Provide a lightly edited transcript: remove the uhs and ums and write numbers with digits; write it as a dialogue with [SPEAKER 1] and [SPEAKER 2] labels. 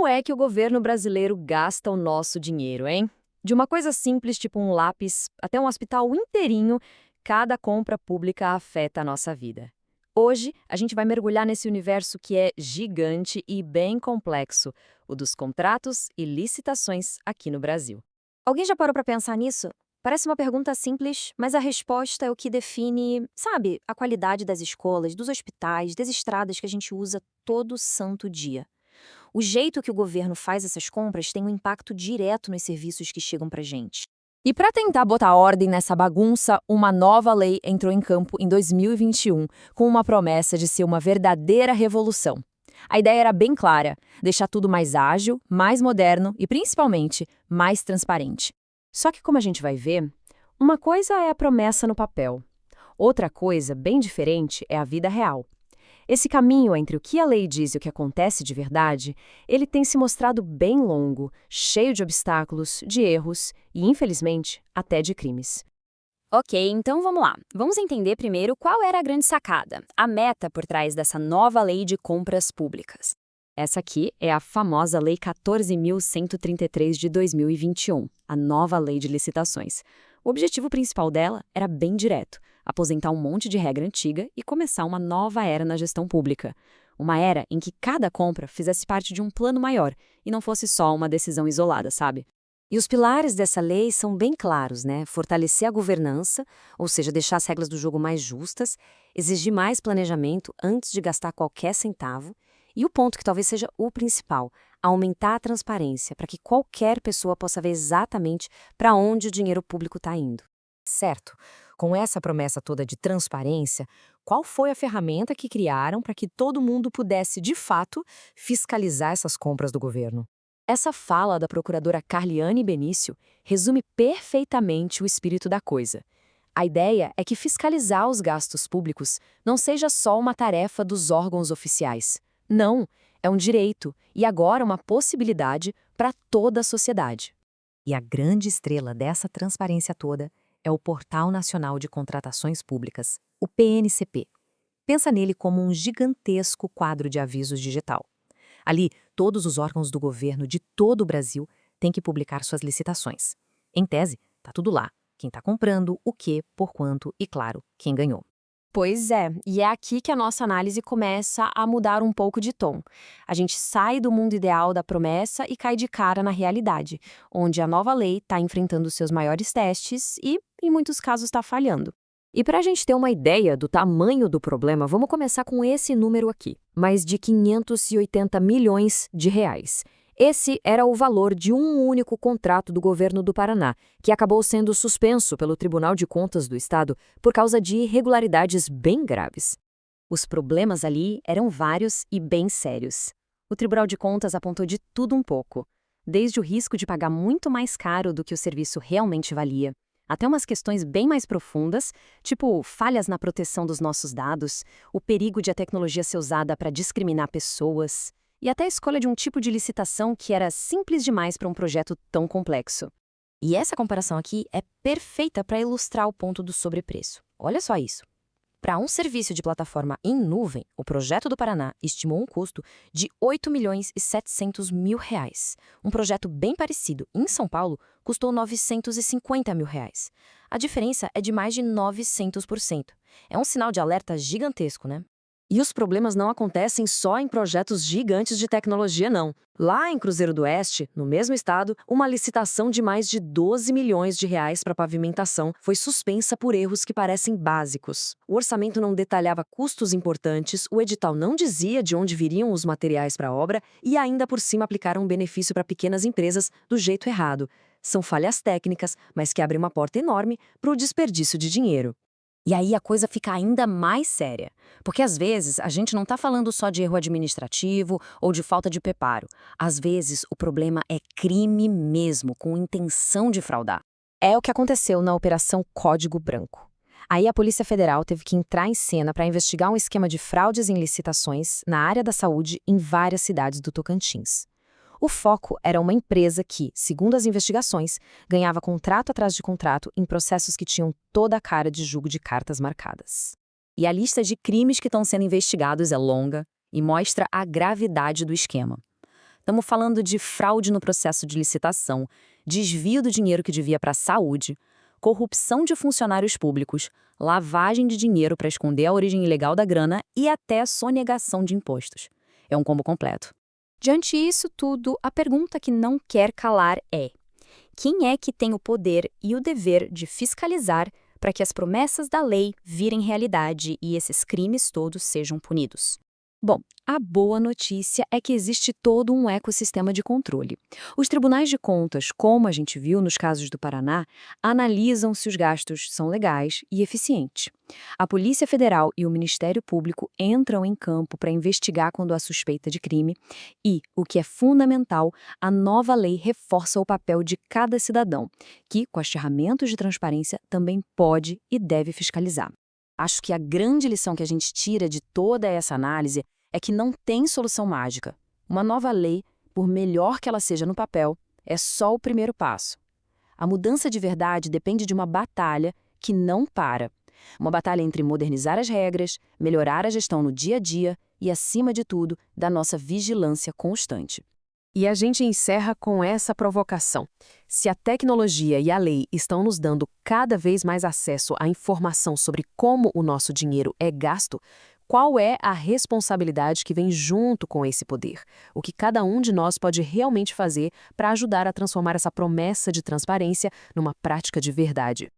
[SPEAKER 1] Como é que o governo brasileiro gasta o nosso dinheiro, hein? De uma coisa simples, tipo um lápis, até um hospital inteirinho, cada compra pública afeta a nossa vida. Hoje, a gente vai mergulhar nesse universo que é gigante e bem complexo, o dos contratos e licitações aqui no Brasil.
[SPEAKER 2] Alguém já parou para pensar nisso? Parece uma pergunta simples, mas a resposta é o que define, sabe, a qualidade das escolas, dos hospitais, das estradas que a gente usa todo santo dia. O jeito que o governo faz essas compras tem um impacto direto nos serviços que chegam para gente.
[SPEAKER 1] E para tentar botar ordem nessa bagunça, uma nova lei entrou em campo em 2021, com uma promessa de ser uma verdadeira revolução. A ideia era bem clara: deixar tudo mais ágil, mais moderno e, principalmente, mais transparente. Só que, como a gente vai ver, uma coisa é a promessa no papel. Outra coisa, bem diferente, é a vida real. Esse caminho entre o que a lei diz e o que acontece de verdade, ele tem se mostrado bem longo, cheio de obstáculos, de erros e, infelizmente, até de crimes.
[SPEAKER 2] Ok, então vamos lá. Vamos entender primeiro qual era a grande sacada, a meta por trás dessa nova lei de compras públicas.
[SPEAKER 1] Essa aqui é a famosa Lei 14.133 de 2021, a nova lei de licitações. O objetivo principal dela era bem direto: aposentar um monte de regra antiga e começar uma nova era na gestão pública. Uma era em que cada compra fizesse parte de um plano maior e não fosse só uma decisão isolada, sabe?
[SPEAKER 2] E os pilares dessa lei são bem claros, né? Fortalecer a governança, ou seja, deixar as regras do jogo mais justas, exigir mais planejamento antes de gastar qualquer centavo, e o ponto que talvez seja o principal, aumentar a transparência para que qualquer pessoa possa ver exatamente para onde o dinheiro público está indo.
[SPEAKER 3] Certo. Com essa promessa toda de transparência, qual foi a ferramenta que criaram para que todo mundo pudesse, de fato, fiscalizar essas compras do governo?
[SPEAKER 1] Essa fala da procuradora Carliane Benício resume perfeitamente o espírito da coisa. A ideia é que fiscalizar os gastos públicos não seja só uma tarefa dos órgãos oficiais. Não, é um direito e agora uma possibilidade para toda a sociedade.
[SPEAKER 3] E a grande estrela dessa transparência toda é o Portal Nacional de Contratações Públicas, o PNCP. Pensa nele como um gigantesco quadro de avisos digital. Ali, todos os órgãos do governo de todo o Brasil têm que publicar suas licitações. Em tese, tá tudo lá: quem está comprando, o quê, por quanto e, claro, quem ganhou.
[SPEAKER 2] Pois é, e é aqui que a nossa análise começa a mudar um pouco de tom. A gente sai do mundo ideal da promessa e cai de cara na realidade, onde a nova lei está enfrentando seus maiores testes e, em muitos casos, está falhando.
[SPEAKER 1] E para a gente ter uma ideia do tamanho do problema, vamos começar com esse número aqui: mais de 580 milhões de reais. Esse era o valor de um único contrato do governo do Paraná, que acabou sendo suspenso pelo Tribunal de Contas do Estado por causa de irregularidades bem graves.
[SPEAKER 2] Os problemas ali eram vários e bem sérios. O Tribunal de Contas apontou de tudo um pouco, desde o risco de pagar muito mais caro do que o serviço realmente valia, até umas questões bem mais profundas, tipo falhas na proteção dos nossos dados, o perigo de a tecnologia ser usada para discriminar pessoas, e até a escolha de um tipo de licitação que era simples demais para um projeto tão complexo. E essa comparação aqui é perfeita para ilustrar o ponto do sobrepreço. Olha só isso. Para um serviço de plataforma em nuvem, o Projeto do Paraná estimou um custo de R$ 8.700.000. Um projeto bem parecido, em São Paulo, custou R$ 950.000. A diferença é de mais de 900%. É um sinal de alerta gigantesco, né?
[SPEAKER 1] E os problemas não acontecem só em projetos gigantes de tecnologia, não. Lá em Cruzeiro do Oeste, no mesmo estado, uma licitação de mais de 12 milhões de reais para pavimentação foi suspensa por erros que parecem básicos. O orçamento não detalhava custos importantes, o edital não dizia de onde viriam os materiais para a obra e ainda por cima aplicaram um benefício para pequenas empresas do jeito errado. São falhas técnicas, mas que abrem uma porta enorme para o desperdício de dinheiro.
[SPEAKER 2] E aí a coisa fica ainda mais séria, porque às vezes a gente não está falando só de erro administrativo ou de falta de preparo. Às vezes o problema é crime mesmo, com intenção de fraudar. É o que aconteceu na Operação Código Branco. Aí a Polícia Federal teve que entrar em cena para investigar um esquema de fraudes em licitações na área da saúde em várias cidades do Tocantins. O foco era uma empresa que, segundo as investigações, ganhava contrato atrás de contrato em processos que tinham toda a cara de jogo de cartas marcadas. E a lista de crimes que estão sendo investigados é longa e mostra a gravidade do esquema. Estamos falando de fraude no processo de licitação, desvio do dinheiro que devia para a saúde, corrupção de funcionários públicos, lavagem de dinheiro para esconder a origem ilegal da grana e até sonegação de impostos. É um combo completo.
[SPEAKER 4] Diante disso tudo, a pergunta que não quer calar é: quem é que tem o poder e o dever de fiscalizar para que as promessas da lei virem realidade e esses crimes todos sejam punidos?
[SPEAKER 3] Bom, a boa notícia é que existe todo um ecossistema de controle. Os tribunais de contas, como a gente viu nos casos do Paraná, analisam se os gastos são legais e eficientes. A Polícia Federal e o Ministério Público entram em campo para investigar quando há suspeita de crime e, o que é fundamental, a nova lei reforça o papel de cada cidadão, que, com as ferramentas de transparência, também pode e deve fiscalizar.
[SPEAKER 2] Acho que a grande lição que a gente tira de toda essa análise é que não tem solução mágica. Uma nova lei, por melhor que ela seja no papel, é só o primeiro passo. A mudança de verdade depende de uma batalha que não para. Uma batalha entre modernizar as regras, melhorar a gestão no dia a dia e, acima de tudo, da nossa vigilância constante.
[SPEAKER 5] E a gente encerra com essa provocação. Se a tecnologia e a lei estão nos dando cada vez mais acesso à informação sobre como o nosso dinheiro é gasto, qual é a responsabilidade que vem junto com esse poder? O que cada um de nós pode realmente fazer para ajudar a transformar essa promessa de transparência numa prática de verdade?